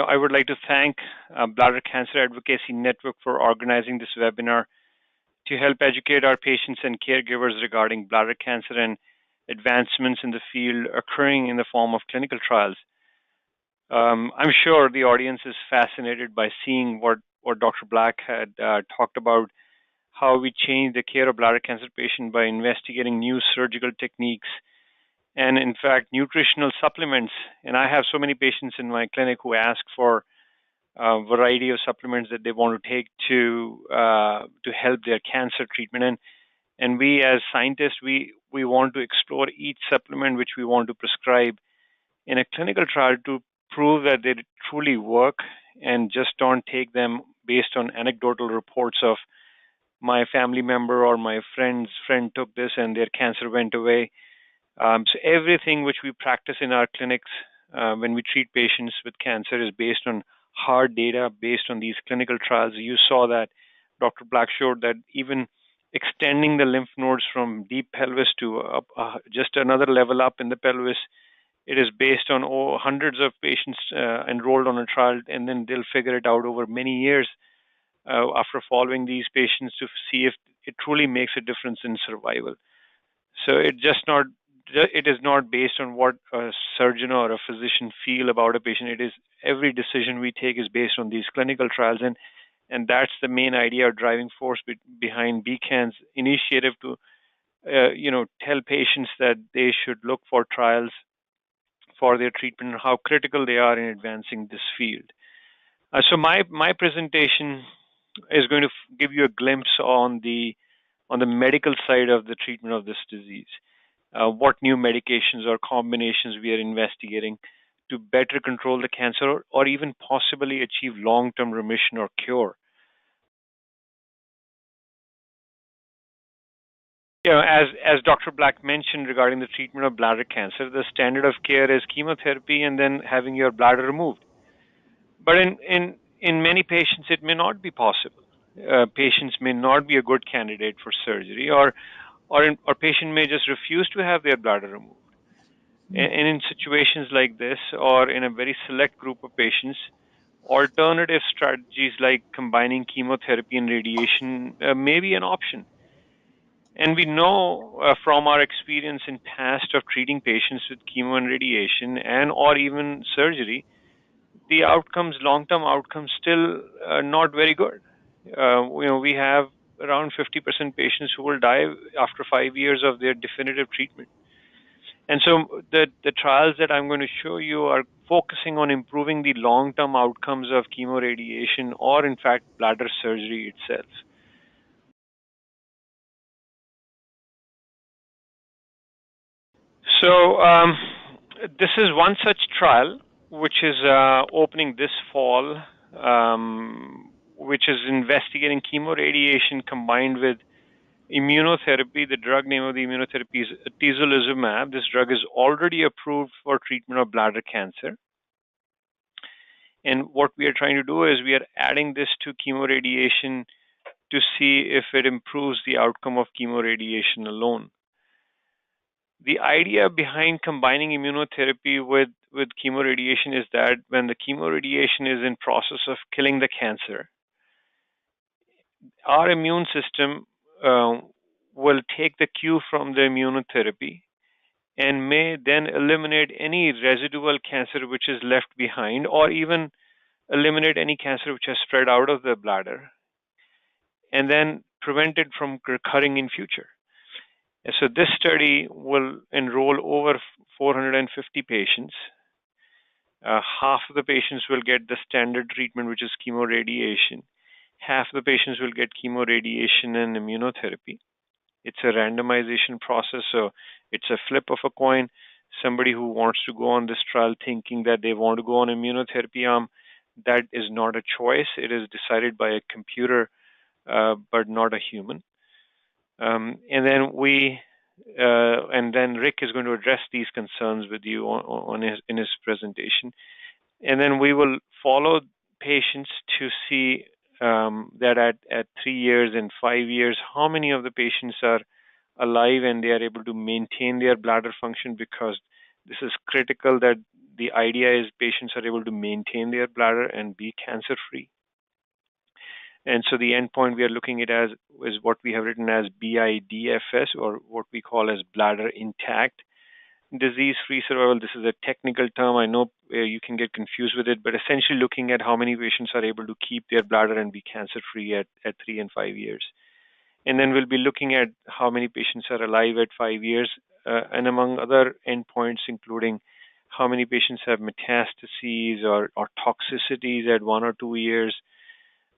I would like to thank Bladder Cancer Advocacy Network for organizing this webinar to help educate our patients and caregivers regarding bladder cancer and advancements in the field occurring in the form of clinical trials. I'm sure the audience is fascinated by seeing what Dr. Black had talked about, how we change the care of bladder cancer patient by investigating new surgical techniques and, in fact, nutritional supplements. And I have so many patients in my clinic who ask for a variety of supplements that they want to take to help their cancer treatment. And we, as scientists, we want to explore each supplement which we want to prescribe in a clinical trial to prove that they truly work, and just don't take them based on anecdotal reports of my family member or my friend's friend took this and their cancer went away. So everything which we practice in our clinics when we treat patients with cancer is based on hard data, based on these clinical trials. You saw that Dr. Black showed that even extending the lymph nodes from deep pelvis to just another level up in the pelvis, it is based on hundreds of patients enrolled on a trial, and then they'll figure it out over many years after following these patients to see if it truly makes a difference in survival. So it is not based on what a surgeon or a physician feel about a patient. It is every decision we take is based on these clinical trials, and that's the main idea or driving force behind BCAN's initiative to tell patients that they should look for trials for their treatment and how critical they are in advancing this field. So my presentation is going to give you a glimpse on the medical side of the treatment of this disease. What new medications or combinations we are investigating to better control the cancer or even possibly achieve long-term remission or cure. As Dr. Black mentioned regarding the treatment of bladder cancer, the standard of care is chemotherapy and then having your bladder removed. But in many patients, it may not be possible. Patients may not be a good candidate for surgery, or patient may just refuse to have their bladder removed. And in situations like this, or in a very select group of patients, alternative strategies like combining chemotherapy and radiation may be an option. And we know from our experience in past of treating patients with chemo and radiation or even surgery, the outcomes, long-term outcomes, still not very good. We have around 50% patients who will die after 5 years of their definitive treatment. And so the trials that I'm going to show you are focusing on improving the long-term outcomes of chemoradiation or, in fact, bladder surgery itself. So this is one such trial which is opening this fall, which is investigating chemoradiation combined with immunotherapy. The drug name of the immunotherapy is atezolizumab. This drug is already approved for treatment of bladder cancer. And what we are trying to do is we are adding this to chemoradiation to see if it improves the outcome of chemoradiation alone. The idea behind combining immunotherapy with chemoradiation is that when the chemoradiation is in process of killing the cancer, our immune system will take the cue from the immunotherapy and may then eliminate any residual cancer which is left behind, or even eliminate any cancer which has spread out of the bladder, and then prevent it from recurring in future. And so this study will enroll over 450 patients. Half of the patients will get the standard treatment, which is chemoradiation. Half of the patients will get chemoradiation and immunotherapy. It's a randomization process, so it's a flip of a coin. Somebody who wants to go on this trial thinking that they want to go on immunotherapy arm, that is not a choice. It is decided by a computer, but not a human. And then Rick is going to address these concerns with you in his presentation. And then we will follow patients to see that at 3 years and 5 years, how many of the patients are alive and they are able to maintain their bladder function, because this is critical that the idea is patients are able to maintain their bladder and be cancer-free. And so the endpoint we are looking at as is what we have written as BIDFS, or what we call as bladder intact. Disease-free survival, this is a technical term. I know you can get confused with it, but essentially looking at how many patients are able to keep their bladder and be cancer-free at 3 and 5 years. And then we'll be looking at how many patients are alive at 5 years, and among other endpoints, including how many patients have metastases or toxicities at 1 or 2 years,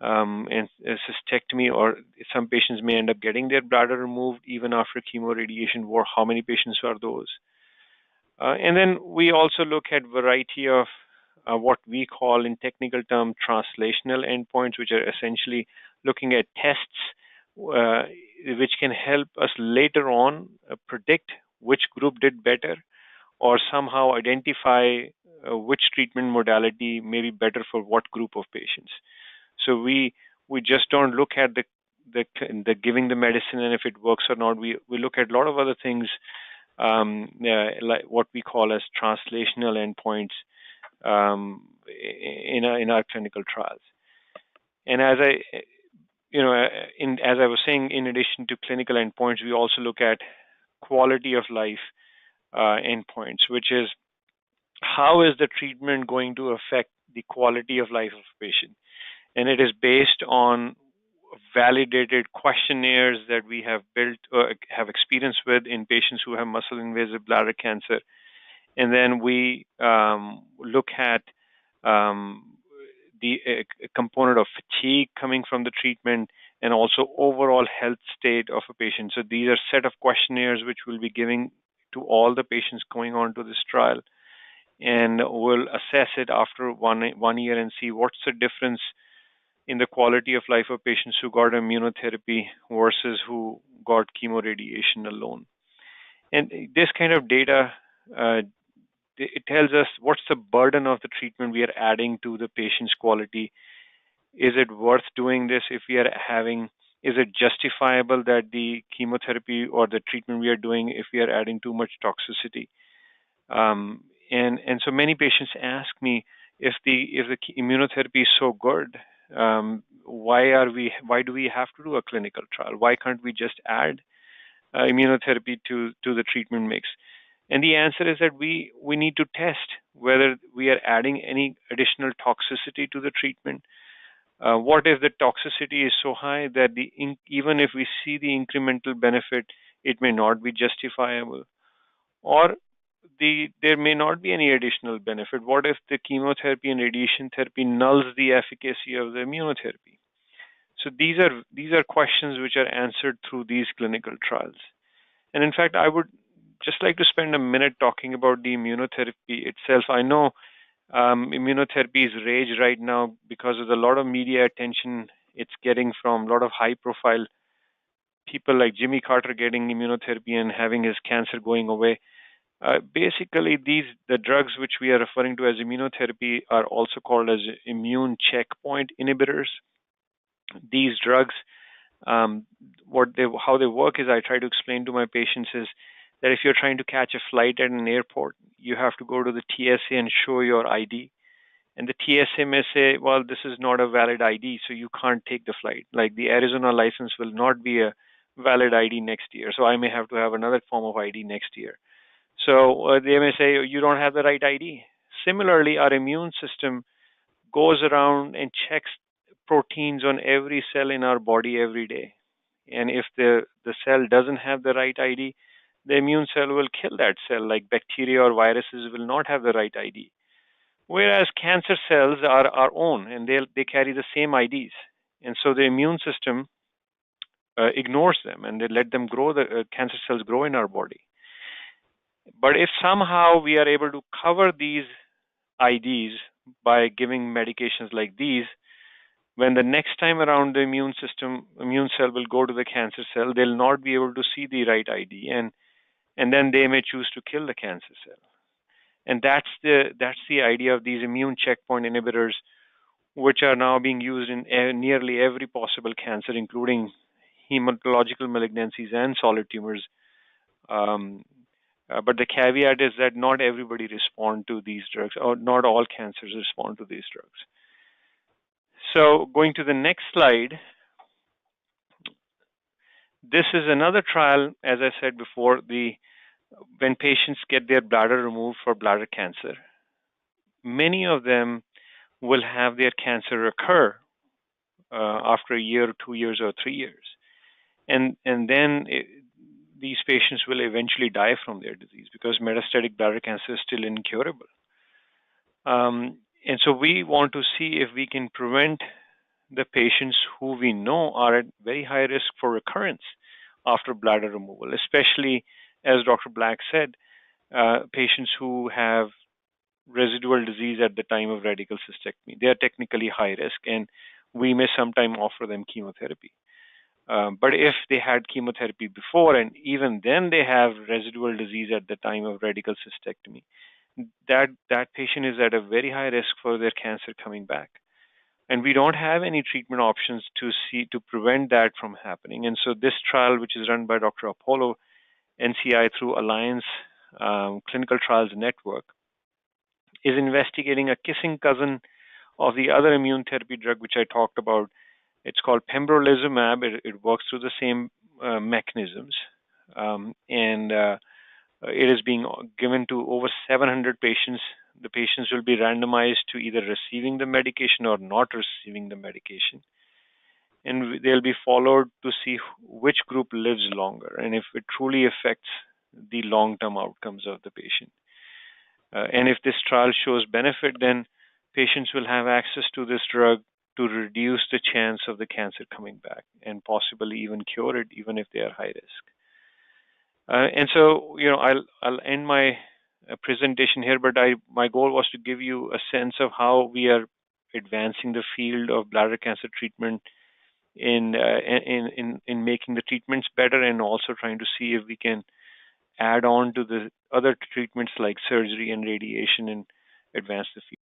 and cystectomy, or some patients may end up getting their bladder removed even after chemoradiation, or how many patients are those. And then we also look at variety of what we call in technical term translational endpoints, which are essentially looking at tests which can help us later on predict which group did better, or somehow identify which treatment modality may be better for what group of patients. So we just don't look at the giving the medicine and if it works or not. We look at a lot of other things, like what we call as translational endpoints in our clinical trials. And as I was saying, in addition to clinical endpoints, we also look at quality of life endpoints, which is how is the treatment going to affect the quality of life of a patient. And it is based on validated questionnaires that we have built or have experience with in patients who have muscle invasive bladder cancer. And then we look at the component of fatigue coming from the treatment, and also overall health state of a patient. So these are a set of questionnaires which we'll be giving to all the patients going on to this trial. And we'll assess it after one year and see what's the difference in the quality of life of patients who got immunotherapy versus who got chemoradiation alone. And this kind of data, it tells us what's the burden of the treatment we are adding to the patient's quality. Is it worth doing this if we are having, is it justifiable that the chemotherapy or the treatment we are doing if we are adding too much toxicity? And so many patients ask me, if the immunotherapy is so good, why do we have to do a clinical trial? Why can't we just add immunotherapy to the treatment mix? And the answer is that we need to test whether we are adding any additional toxicity to the treatment. What if the toxicity is so high that even if we see the incremental benefit, it may not be justifiable? Or there may not be any additional benefit. What if the chemotherapy and radiation therapy nulls the efficacy of the immunotherapy? So these are questions which are answered through these clinical trials. And in fact, I would just like to spend a minute talking about the immunotherapy itself. I know immunotherapy is rage right now because of a lot of media attention it's getting from a lot of high-profile people like Jimmy Carter getting immunotherapy and having his cancer going away. Basically, the drugs which we are referring to as immunotherapy are also called as immune checkpoint inhibitors. These drugs, how they work is, I try to explain to my patients is that if you're trying to catch a flight at an airport, you have to go to the TSA and show your ID. And the TSA may say, well, this is not a valid ID, so you can't take the flight. Like the Arizona license will not be a valid ID next year, so I may have to have another form of ID next year. So they may say, you don't have the right ID. Similarly, our immune system goes around and checks proteins on every cell in our body every day. And if the cell doesn't have the right ID, the immune cell will kill that cell, like bacteria or viruses will not have the right ID. Whereas cancer cells are our own, and they carry the same IDs. And so the immune system ignores them, and they let them grow, the cancer cells grow in our body. But if somehow we are able to cover these IDs by giving medications like these, when the next time around the immune cell will go to the cancer cell, they'll not be able to see the right ID, and then they may choose to kill the cancer cell. And that's the idea of these immune checkpoint inhibitors, which are now being used in nearly every possible cancer, including hematological malignancies and solid tumors. But the caveat is that not everybody respond to these drugs, or not all cancers respond to these drugs. So going to the next slide, this is another trial, as I said before, when patients get their bladder removed for bladder cancer, many of them will have their cancer recur after a year, 2 years, or 3 years. And then these patients will eventually die from their disease because metastatic bladder cancer is still incurable. And so we want to see if we can prevent the patients who we know are at very high risk for recurrence after bladder removal, especially, as Dr. Black said, patients who have residual disease at the time of radical cystectomy. They are technically high risk, and we may sometime offer them chemotherapy. But if they had chemotherapy before, and even then they have residual disease at the time of radical cystectomy, that patient is at a very high risk for their cancer coming back. And we don't have any treatment options to prevent that from happening. And so this trial, which is run by Dr. Apollo, NCI through Alliance Clinical Trials Network, is investigating a kissing cousin of the other immune therapy drug which I talked about. It's called pembrolizumab. It works through the same mechanisms, and it is being given to over 700 patients. The patients will be randomized to either receiving the medication or not receiving the medication. And they'll be followed to see which group lives longer and if it truly affects the long-term outcomes of the patient. And if this trial shows benefit, then patients will have access to this drug to reduce the chance of the cancer coming back and possibly even cure it, even if they are high risk. And so, I'll end my presentation here, but my goal was to give you a sense of how we are advancing the field of bladder cancer treatment in making the treatments better, and also trying to see if we can add on to the other treatments like surgery and radiation and advance the field.